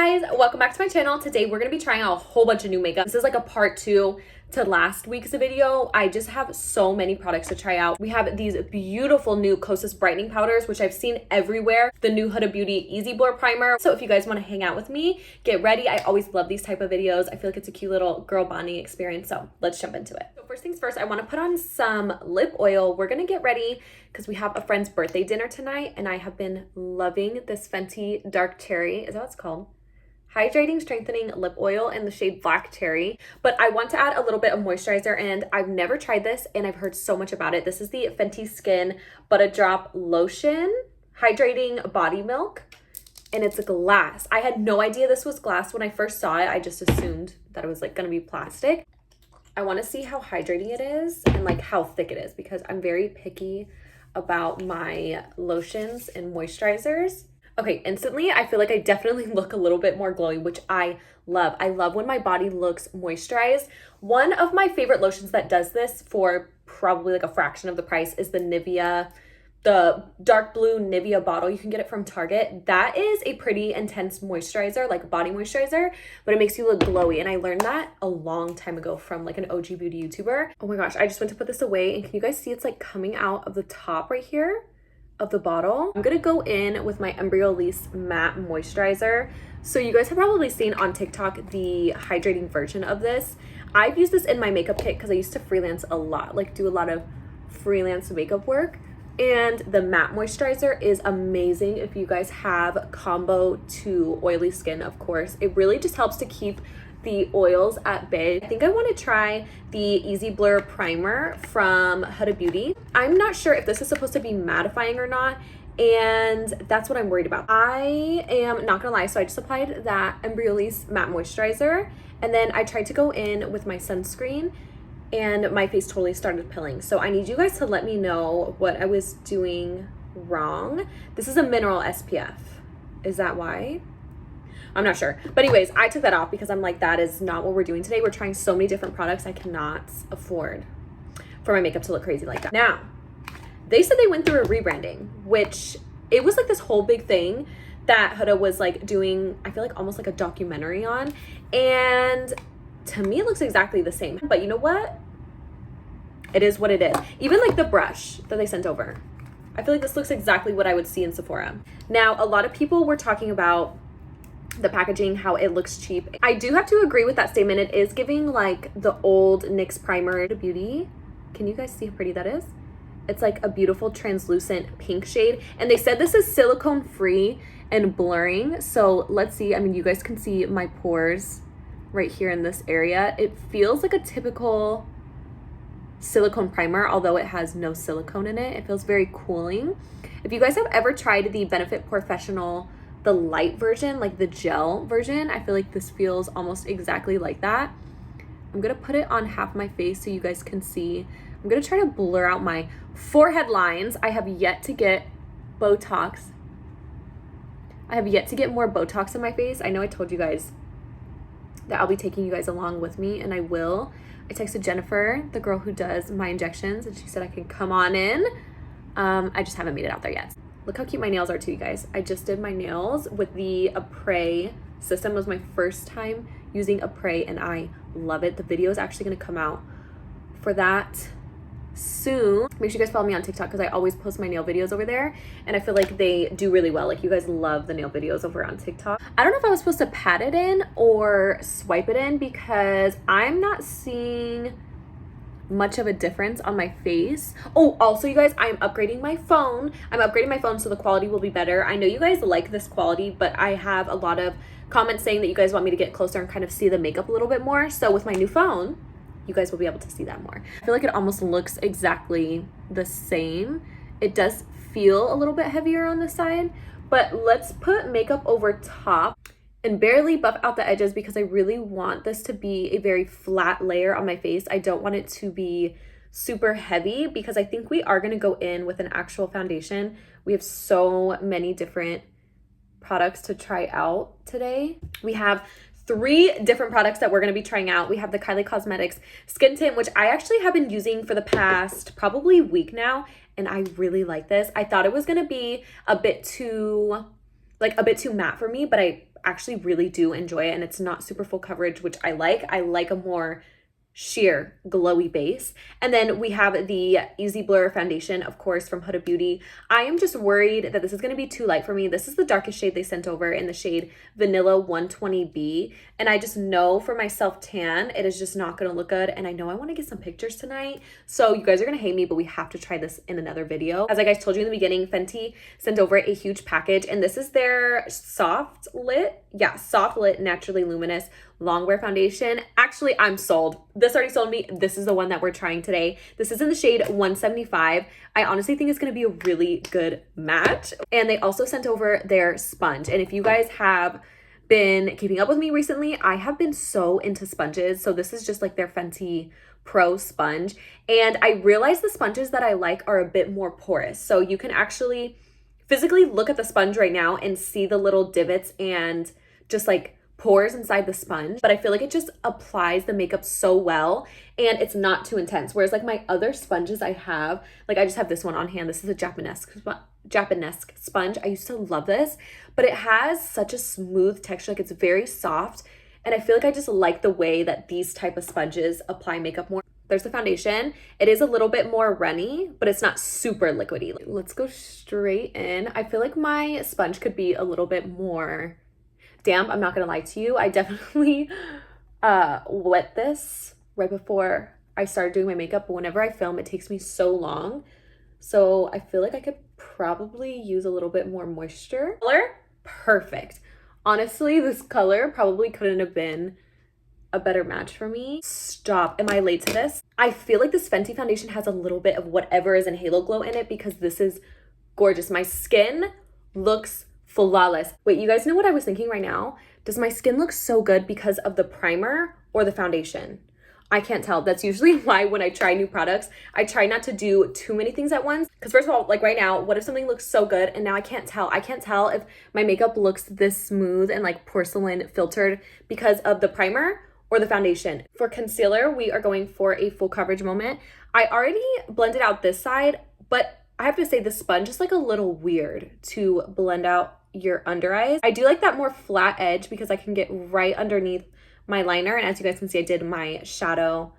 guys, welcome back to my channel. Today we're gonna be trying out a whole bunch of new makeup. This is like a part 2 to last week's video. I just have so many products to try out. We have these beautiful new Kosas brightening powders, which I've seen everywhere. The new Huda Beauty Easy Blur primer. So if you guys want to hang out with me, get ready. I always love these type of videos. I feel like it's a cute little girl bonding experience. So let's jump into it. So first things first, I want to put on some lip oil. We're gonna get ready because we have a friend's birthday dinner tonight, and I have been loving this Fenty Dark Cherry. Is that what it's called? Hydrating Strengthening Lip Oil in the shade Black Cherry. But I want to add a little bit of moisturizer, and I've never tried this and I've heard so much about it. This is the Fenty Skin But a Drop Lotion Hydrating Body Milk, and it's a glass. I had no idea this was glass when I first saw it. I just assumed that it was like gonna be plastic. I want to see how hydrating it is and like how thick it is, because I'm very picky about my lotions and moisturizers. Okay, instantly, I feel like I definitely look a little bit more glowy, which I love. I love when my body looks moisturized. One of my favorite lotions that does this for probably like a fraction of the price is the Nivea, the dark blue Nivea bottle. You can get it from Target. That is a pretty intense moisturizer, like body moisturizer, but it makes you look glowy. And I learned that a long time ago from like an OG beauty YouTuber. Oh my gosh, I just went to put this away, and can you guys see it's like coming out of the top right here of the bottle? I'm gonna go in with my Embryolisse Matte Moisturizer. So you guys have probably seen on TikTok the hydrating version of this. I've used this in my makeup kit because I used to freelance a lot, like do a lot of freelance makeup work. And the matte moisturizer is amazing if you guys have combo to oily skin, of course. It really just helps to keep the oils at bay. I think I want to try the Easy Blur primer from Huda Beauty. I'm not sure if this is supposed to be mattifying or not, and that's what I'm worried about. I am not gonna lie, so I just applied that Embryolisse matte moisturizer, and then I tried to go in with my sunscreen, and my face totally started pilling. So I need you guys to let me know what I was doing wrong. This is a mineral SPF. Is that why? I'm not sure. But anyways, I took that off because I'm like, that is not what we're doing today. We're trying so many different products. I cannot afford for my makeup to look crazy like that. Now, they said they went through a rebranding, which it was like this whole big thing that Huda was like doing, I feel like almost like a documentary on. And to me, it looks exactly the same. But you know what? It is what it is. Even like the brush that they sent over. I feel like this looks exactly what I would see in Sephora. Now, a lot of people were talking about the packaging, how it looks cheap. I do have to agree with that statement. It is giving like the old NYX primer to Beauty. Can you guys see how pretty that is? It's like a beautiful translucent pink shade. And they said this is silicone free and blurring. So let's see. I mean, you guys can see my pores right here in this area. It feels like a typical silicone primer, although it has no silicone in it. It feels very cooling. If you guys have ever tried the Benefit Professional, the light version, like the gel version, I feel like this feels almost exactly like that. I'm gonna put it on half my face so you guys can see. I'm gonna try to blur out my forehead lines. I have yet to get Botox. I have yet to get more Botox in my face. I know I told you guys that I'll be taking you guys along with me, and I will. I texted Jennifer, the girl who does my injections, and she said I can come on in. I just haven't made it out there yet. Look how cute my nails are too, you guys. I just did my nails with the Apres system. It was my first time using Apres, and I love it. The video is actually gonna come out for that soon. Make sure you guys follow me on TikTok because I always post my nail videos over there, and I feel like they do really well. Like, you guys love the nail videos over on TikTok. I don't know if I was supposed to pat it in or swipe it in because I'm not seeing much of a difference on my face. Oh, also you guys, I'm upgrading my phone. I'm upgrading my phone so the quality will be better. I know you guys like this quality, but I have a lot of comments saying that you guys want me to get closer and kind of see the makeup a little bit more. So with my new phone, you guys will be able to see that more. I feel like it almost looks exactly the same. It does feel a little bit heavier on the side, but let's put makeup over top and barely buff out the edges because I really want this to be a very flat layer on my face. I don't want it to be super heavy because I think we are going to go in with an actual foundation. We have so many different products to try out today. We have 3 different products that we're going to be trying out. We have the Kylie Cosmetics Skin Tint, which I actually have been using for the past probably week now, and I really like this. I thought it was going to be a bit too matte for me, but I actually really do enjoy it, and it's not super full coverage, which I like. I like a more sheer glowy base. And then we have the Easy Blur foundation, of course, from Huda Beauty. I am just worried that this is going to be too light for me. This is the darkest shade they sent over in the shade Vanilla 120B, and I just know for my self tan it is just not going to look good, and I know I want to get some pictures tonight, so you guys are going to hate me, but we have to try this in another video. As I guys told you in the beginning, Fenty sent over a huge package, and this is their soft lit naturally luminous longwear foundation. Actually, I'm sold. This already sold me. This is the one that we're trying today. This is in the shade 175. I honestly think it's going to be a really good match. And they also sent over their sponge. And if you guys have been keeping up with me recently, I have been so into sponges. So this is just like their Fenty Pro sponge. And I realized the sponges that I like are a bit more porous. So you can actually physically look at the sponge right now and see the little divots and just like pores inside the sponge, but I feel like it just applies the makeup so well, and it's not too intense. Whereas like my other sponges I have, like I just have this one on hand. This is a Japanesque sponge. I used to love this, but it has such a smooth texture. Like it's very soft, and I feel like I just like the way that these type of sponges apply makeup more. There's the foundation. It is a little bit more runny, but it's not super liquidy. Let's go straight in. I feel like my sponge could be a little bit more damp. I'm not gonna lie to you. I definitely wet this right before I started doing my makeup, but whenever I film, it takes me so long. So I feel like I could probably use a little bit more moisture. Color, perfect. Honestly, this color probably couldn't have been a better match for me. Stop. Am I late to this? I feel like this Fenty foundation has a little bit of whatever is in Halo Glow in it, because this is gorgeous. My skin looks flawless. Wait, you guys know what I was thinking right now? Does my skin look so good because of the primer or the foundation? I can't tell. That's usually why when I try new products, I try not to do too many things at once. Because first of all, like right now, what if something looks so good and now I can't tell? I can't tell if my makeup looks this smooth and like porcelain filtered because of the primer or the foundation. For concealer, we are going for a full coverage moment. I already blended out this side, but I have to say the sponge is like a little weird to blend out your under eyes. I do like that more flat edge because I can get right underneath my liner. And as you guys can see, I did my shadow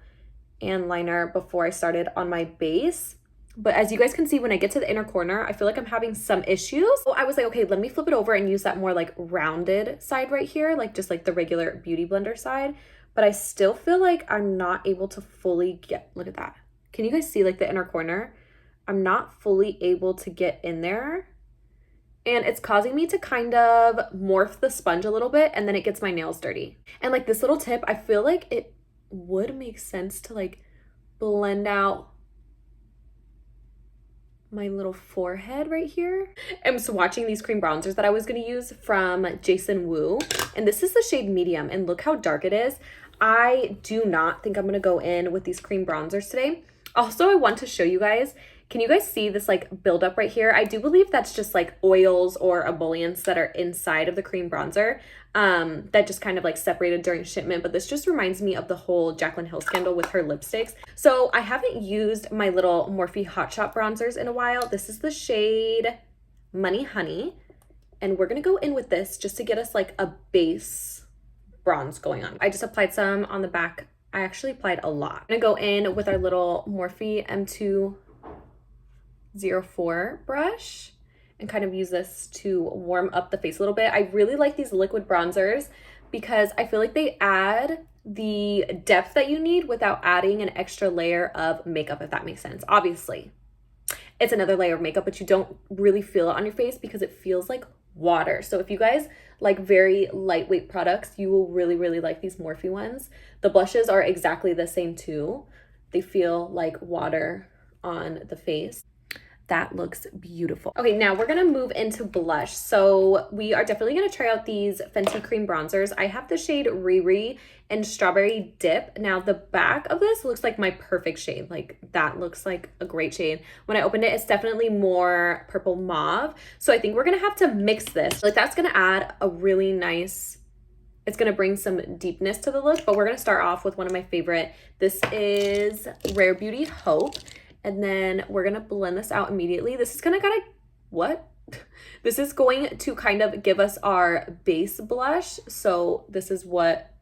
and liner before I started on my base. But as you guys can see, when I get to the inner corner, I feel like I'm having some issues. So I was like, okay, let me flip it over and use that more like rounded side right here, like just like the regular Beauty Blender side. But I still feel like I'm not able to fully get, look at that. Can you guys see like the inner corner? I'm not fully able to get in there. And it's causing me to kind of morph the sponge a little bit, and then it gets my nails dirty. And like this little tip, I feel like it would make sense to like blend out my little forehead right here. I'm swatching these cream bronzers that I was gonna use from Jason Wu, and this is the shade medium, and look how dark it is. I do not think I'm gonna go in with these cream bronzers today. Also, I want to show you guys, can you guys see this like buildup right here? I do believe that's just like oils or ebullients that are inside of the cream bronzer that just kind of like separated during shipment. But this just reminds me of the whole Jaclyn Hill scandal with her lipsticks. So I haven't used my little Morphe Hot Shot bronzers in a while. This is the shade Money Honey. And we're gonna go in with this just to get us like a base bronze going on. I just applied some on the back. I actually applied a lot. I'm gonna go in with our little Morphe M204 brush and kind of use this to warm up the face a little bit. I really like these liquid bronzers because I feel like they add the depth that you need without adding an extra layer of makeup, if that makes sense. Obviously, it's another layer of makeup, but you don't really feel it on your face because it feels like water. So if you guys like very lightweight products, you will really, really like these Morphe ones. The blushes are exactly the same too. They feel like water on the face. That looks beautiful. Okay, now we're gonna move into blush. So we are definitely gonna try out these Fenty cream bronzers. I have the shade Riri and Strawberry Dip. Now the back of this looks like my perfect shade. Like that looks like a great shade. When I opened it, it's definitely more purple mauve. So I think we're gonna have to mix this. Like that's gonna add a really nice, it's gonna bring some deepness to the look, but we're gonna start off with one of my favorite. This is Rare Beauty Hope. And then we're gonna blend this out immediately. This is gonna kind of, what? This is going to kind of give us our base blush. So this is what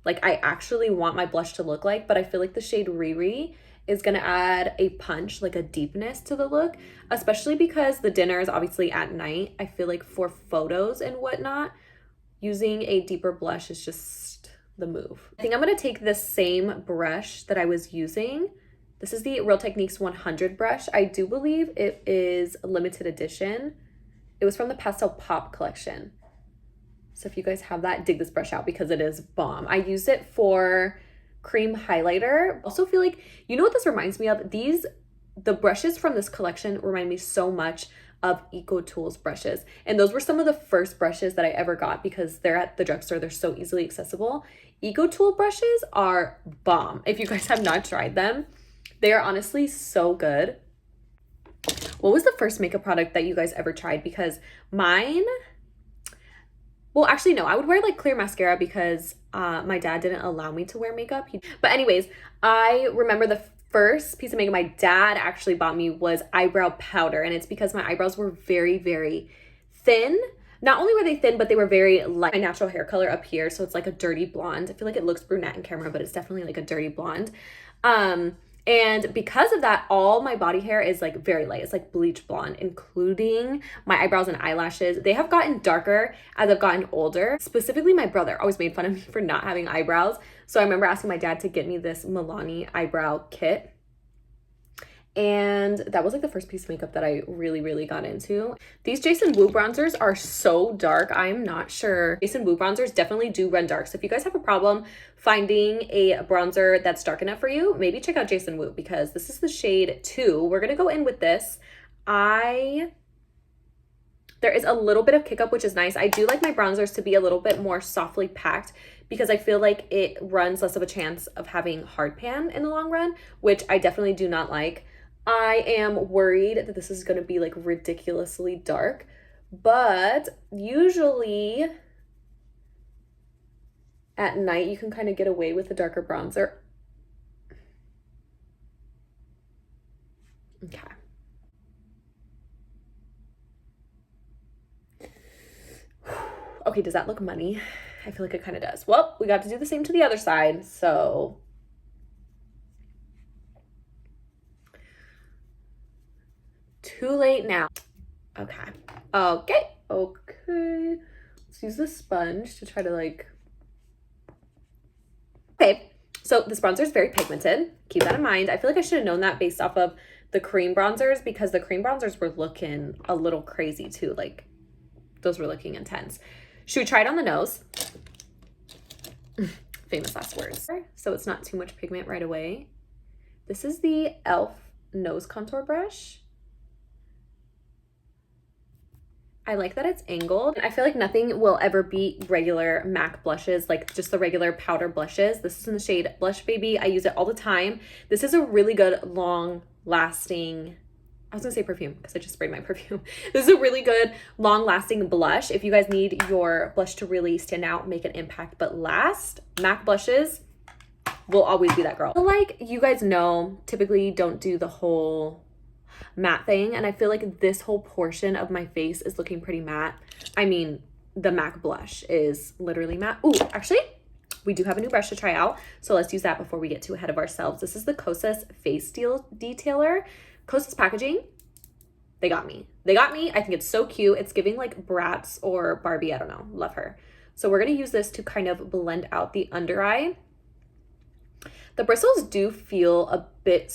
like I actually want my blush to look like, but I feel like the shade Riri is gonna add a punch, like a deepness to the look, especially because the dinner is obviously at night. I feel like for photos and whatnot, using a deeper blush is just the move. I think I'm gonna take the same brush that I was using. This is the Real Techniques 100 brush. I do believe it is a limited edition. It was from the Pastel Pop collection. So if you guys have that, dig this brush out because it is bomb. I use it for cream highlighter. Also feel like, you know what this reminds me of? The brushes from this collection remind me so much of Eco Tools brushes. And those were some of the first brushes that I ever got because they're at the drugstore. They're so easily accessible. Eco Tool brushes are bomb. If you guys have not tried them, they are honestly so good. What was the first makeup product that you guys ever tried? Because mine, well, actually, no, I would wear like clear mascara because my dad didn't allow me to wear makeup. But anyways, I remember the first piece of makeup my dad actually bought me was eyebrow powder. And it's because my eyebrows were very, very thin. Not only were they thin, but they were very light. My natural hair color up here, so it's like a dirty blonde. I feel like it looks brunette in camera, but it's definitely like a dirty blonde. And because of that, all my body hair is like very light. It's like bleach blonde, including my eyebrows and eyelashes. They have gotten darker as I've gotten older. Specifically, my brother always made fun of me for not having eyebrows. So I remember asking my dad to get me this Milani eyebrow kit. And that was like the first piece of makeup that I really, really got into. These Jason Wu bronzers are so dark. I'm not sure. Jason Wu bronzers definitely do run dark. So if you guys have a problem finding a bronzer that's dark enough for you, maybe check out Jason Wu because this is the shade 2. We're gonna go in with this. There is a little bit of kick up, which is nice. I do like my bronzers to be a little bit more softly packed because I feel like it runs less of a chance of having hard pan in the long run, which I definitely do not like. I am worried that this is going to be like ridiculously dark, but usually at night you can kind of get away with a darker bronzer. Okay. Okay, does that look money? I feel like it kind of does. Well, we got to do the same to the other side, so too late now. Okay. Let's use the sponge to try to like. Okay, so this bronzer is very pigmented. Keep that in mind. I feel like I should have known that based off of the cream bronzers because the cream bronzers were looking a little crazy too. Like those were looking intense. Should we try it on the nose? Famous last words. So it's not too much pigment right away. This is the e.l.f. nose contour brush. I like that it's angled. I feel like nothing will ever beat regular MAC blushes, like just the regular powder blushes. This is in the shade Blush Baby. I use it all the time. This is a really good long lasting, I was gonna say perfume because I just sprayed my perfume. This is a really good long lasting blush. If you guys need your blush to really stand out, make an impact, but last, MAC blushes will always be that girl. I feel like you guys know, typically don't do the whole matte thing, and I feel like this whole portion of my face is looking pretty matte. I mean, the MAC blush is literally matte. Ooh, actually, we do have a new brush to try out, so let's use that before we get too ahead of ourselves. This is the Kosas Face Detailer. Kosas packaging, they got me. They got me. I think it's so cute. It's giving like Bratz or Barbie. I don't know. Love her. So we're going to use this to kind of blend out the under eye. The bristles do feel a bit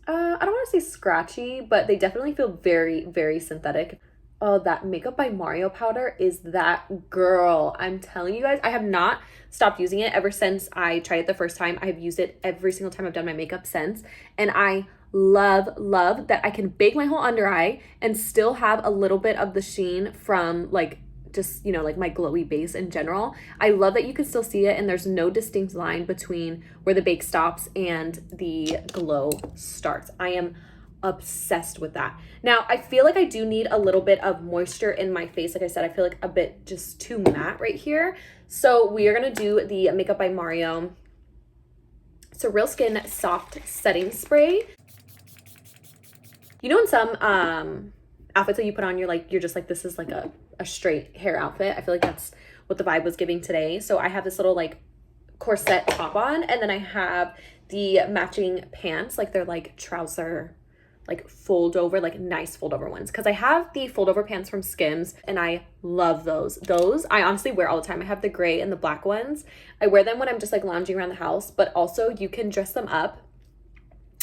I don't want to say scratchy, but they definitely feel very, very synthetic. Oh, that Makeup by Mario powder is that girl. I'm telling you guys, I have not stopped using it ever since I tried it the first time. I have used it every single time I've done my makeup since. And I love that I can bake my whole under eye and still have a little bit of the sheen from like just, you know, like my glowy base in general. I love that you can still see it and there's no distinct line between where the bake stops and the glow starts. I am obsessed with that. Now, I feel like I do need a little bit of moisture in my face. Like I said, I feel like a bit just too matte right here. So we are gonna do the Makeup by Mario. It's a Real Skin Soft Setting Spray. You know, in some outfits that you put on, you're just like, this is like a straight hair outfit. I feel like that's what the vibe was giving today. So I have this little like corset top on, and then I have the matching pants, like they're like trouser, like fold over, like nice fold over ones, because I have the fold over pants from Skims and I love those. I honestly wear all the time. I have the gray and the black ones. I wear them when I'm just like lounging around the house, but also you can dress them up.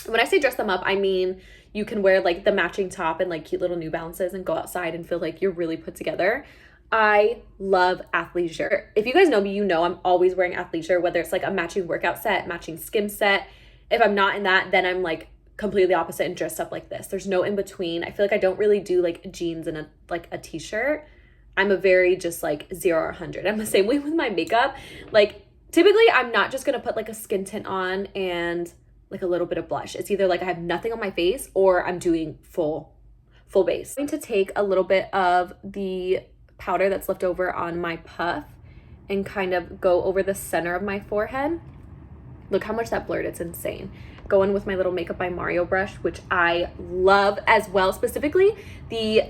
When I say dress them up, I mean you can wear like the matching top and like cute little New Balances and go outside and feel like you're really put together. I love athleisure. If you guys know me, you know I'm always wearing athleisure, whether it's like a matching workout set, matching skim set. If I'm not in that, then I'm like completely opposite and dressed up like this. There's no in between. I feel like I don't really do like jeans and a t-shirt. I'm a very just like 0 or 100. I'm the same way with my makeup. Like typically I'm not just gonna put like a skin tint on and like a little bit of blush. It's either like I have nothing on my face or I'm doing full base. I'm going to take a little bit of the powder that's left over on my puff and kind of go over the center of my forehead. Look how much that blurred, it's insane. Go in with my little Makeup by Mario brush, which I love as well, specifically the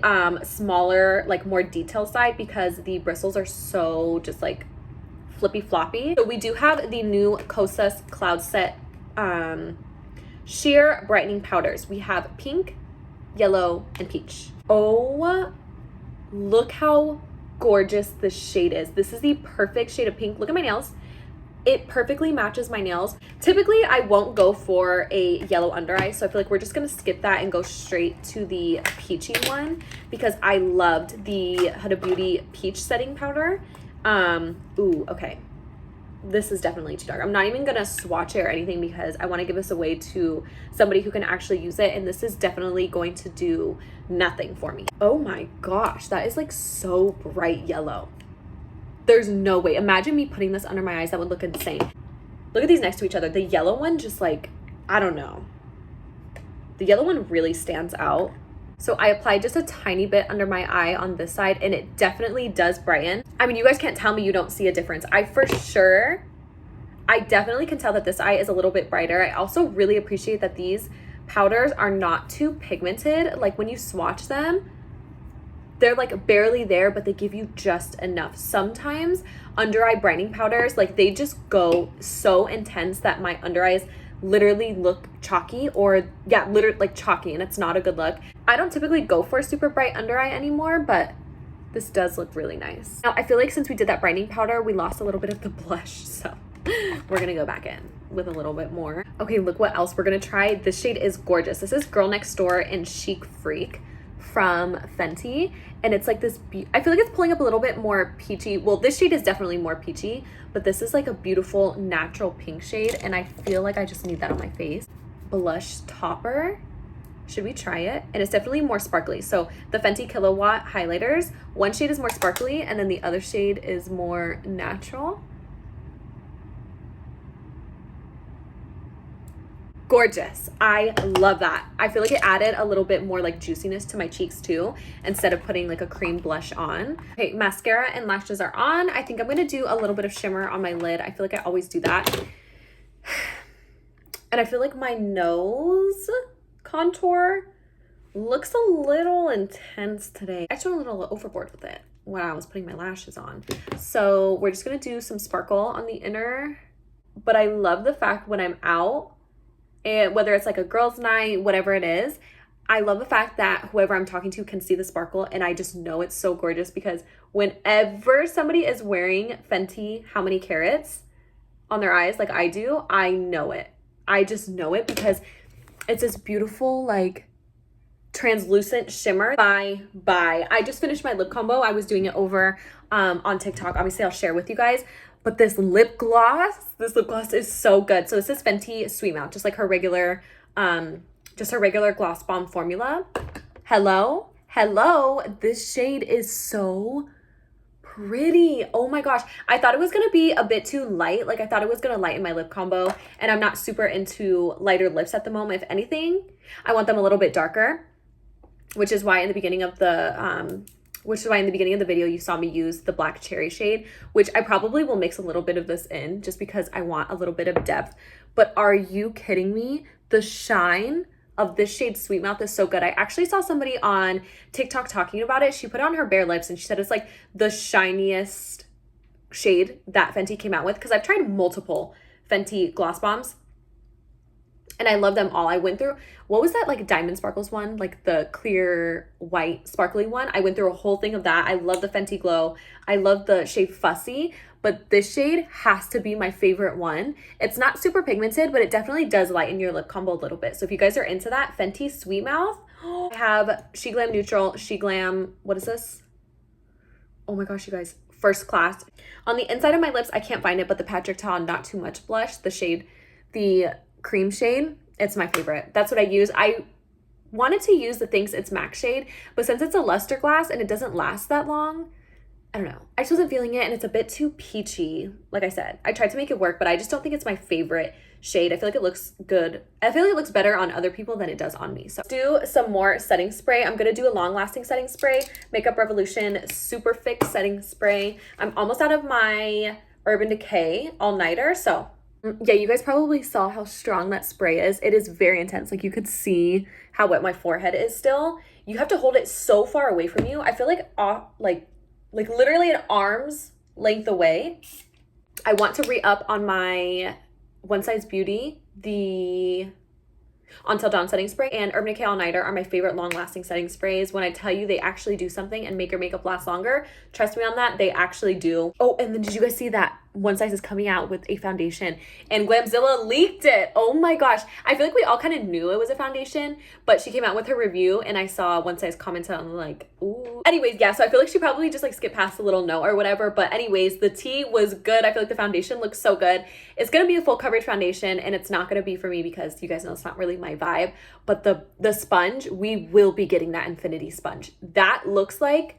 smaller, like more detail side, because the bristles are so just like flippy floppy. So we do have the new Kosas Cloud Set sheer brightening powders. We have pink, yellow, and peach. Oh, look how gorgeous this shade is. This is the perfect shade of pink. Look at my nails. It perfectly matches my nails. Typically, I won't go for a yellow under eye, so I feel like we're just gonna skip that and go straight to the peachy one because I loved the Huda Beauty peach setting powder. Ooh, okay. This is definitely too dark. I'm not even gonna swatch it or anything because I wanna give this away to somebody who can actually use it, and this is definitely going to do nothing for me. Oh my gosh, that is like so bright yellow. There's no way. Imagine me putting this under my eyes. That would look insane. Look at these next to each other. The yellow one just like, I don't know. The yellow one really stands out. So I applied just a tiny bit under my eye on this side, and it definitely does brighten. I mean, you guys can't tell me you don't see a difference. I definitely can tell that this eye is a little bit brighter. I also really appreciate that these powders are not too pigmented. Like when you swatch them, they're like barely there, but they give you just enough. Sometimes under eye brightening powders, like they just go so intense that my under eyes literally look chalky, or yeah, literally like chalky, and it's not a good look. I don't typically go for a super bright under eye anymore, but this does look really nice. Now I feel like since we did that brightening powder, we lost a little bit of the blush, so we're gonna go back in with a little bit more. Okay, look what else we're gonna try. This shade is gorgeous. This is Girl Next Door in Chic Freak from Fenty, and it's like this I feel like it's pulling up a little bit more peachy. Well, this shade is definitely more peachy, but this is like a beautiful natural pink shade, and I feel like I just need that on my face. Blush topper, should we try it? And it's definitely more sparkly. So the Fenty Kilowatt highlighters, one shade is more sparkly and then the other shade is more natural. Gorgeous. I love that. I feel like it added a little bit more like juiciness to my cheeks too, instead of putting like a cream blush on. Okay, mascara and lashes are on. I think I'm gonna do a little bit of shimmer on my lid. I feel like I always do that. And I feel like my nose contour looks a little intense today. I just went a little overboard with it when I was putting my lashes on. So we're just gonna do some sparkle on the inner, but I love the fact when I'm out, and whether it's like a girls' night, whatever it is, I love the fact that whoever I'm talking to can see the sparkle, and I just know it's so gorgeous because whenever somebody is wearing Fenty How Many Carats on their eyes like I do, I know it. I just know it because it's this beautiful like translucent shimmer. Bye. I just finished my lip combo. I was doing it over on TikTok. Obviously, I'll share with you guys. But this lip gloss is so good. So this is Fenty Sweet Mouth, just like her regular, just her regular gloss bomb formula. Hello. This shade is so pretty. Oh my gosh. I thought it was going to be a bit too light. Like I thought it was going to lighten my lip combo, and I'm not super into lighter lips at the moment. If anything, I want them a little bit darker, which is why in the beginning of the, video, you saw me use the black cherry shade, which I probably will mix a little bit of this in just because I want a little bit of depth. But are you kidding me? The shine of this shade Sweet Mouth is so good. I actually saw somebody on TikTok talking about it. She put it on her bare lips and she said it's like the shiniest shade that Fenty came out with, because I've tried multiple Fenty gloss bombs and I love them all. I went through, what was that, like Diamond Sparkles one, like the clear white sparkly one? I went through a whole thing of that. I love the Fenty Glow. I love the shade Fussy, but this shade has to be my favorite one. It's not super pigmented, but it definitely does lighten your lip combo a little bit. So if you guys are into that, Fenty Sweet Mouth. I have She Glam Neutral, She Glam, what is this? Oh my gosh, you guys, First Class. On the inside of my lips, I can't find it, but the Patrick Ta Not Too Much blush, the shade, the cream shade, it's my favorite. That's what I use. I wanted to use the Thinks It's MAC shade, but since it's a luster glass and it doesn't last that long, I don't know. I just wasn't feeling it and it's a bit too peachy. Like I said, I tried to make it work, but I just don't think it's my favorite shade. I feel like it looks good. I feel like it looks better on other people than it does on me. So do some more setting spray. I'm gonna do a long-lasting setting spray, Makeup Revolution Super Fix setting spray. I'm almost out of my Urban Decay all-nighter, so yeah, you guys probably saw how strong that spray is. It is very intense. Like you could see how wet my forehead is still. You have to hold it so far away from you. I feel like literally an arm's length away. I want to re-up on my One Size Beauty, the Until Dawn setting spray, and Urban Decay All Nighter are my favorite long-lasting setting sprays. When I tell you they actually do something and make your makeup last longer, trust me on that, they actually do. Oh, and then did you guys see that One Size is coming out with a foundation and Glamzilla leaked it? Oh my gosh. I feel like we all kind of knew it was a foundation, but she came out with her review and I saw One Size commented on like, ooh. Anyways, yeah, so I feel like she probably just like skipped past a little note or whatever, but anyways, the tea was good. I feel like the foundation looks so good. It's gonna be a full coverage foundation and it's not gonna be for me because you guys know it's not really my vibe, but the sponge, we will be getting that infinity sponge. That looks like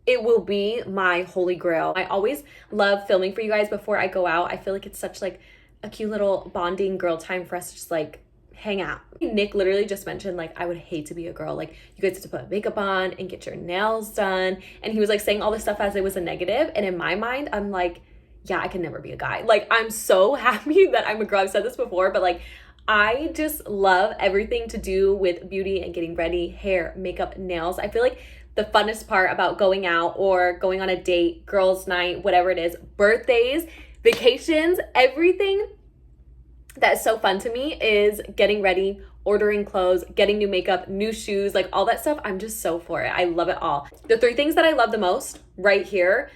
it will be my holy grail. I always love filming for you guys before I go out. I feel like it's such like a cute little bonding girl time for us to just like hang out. Nick literally just mentioned like, I would hate to be a girl. Like you guys have to put makeup on and get your nails done. And he was like saying all this stuff as it was a negative. And in my mind, I'm like, yeah, I can never be a guy. Like I'm so happy that I'm a girl. I've said this before, but like, I just love everything to do with beauty and getting ready, hair, makeup, nails. I feel like the funnest part about going out or going on a date, girls' night, whatever it is, birthdays, vacations, everything that's so fun to me is getting ready, ordering clothes, getting new makeup, new shoes, like all that stuff. I'm just so for it. I love it all. The 3 things that I love the most right here,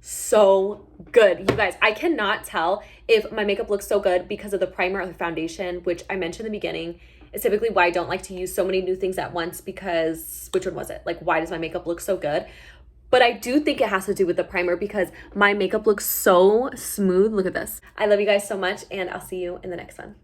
so good. You guys, I cannot tell if my makeup looks so good because of the primer or the foundation, which I mentioned in the beginning. It's typically why I don't like to use so many new things at once because, which one was it? Like, why does my makeup look so good? But I do think it has to do with the primer because my makeup looks so smooth. Look at this. I love you guys so much and I'll see you in the next one.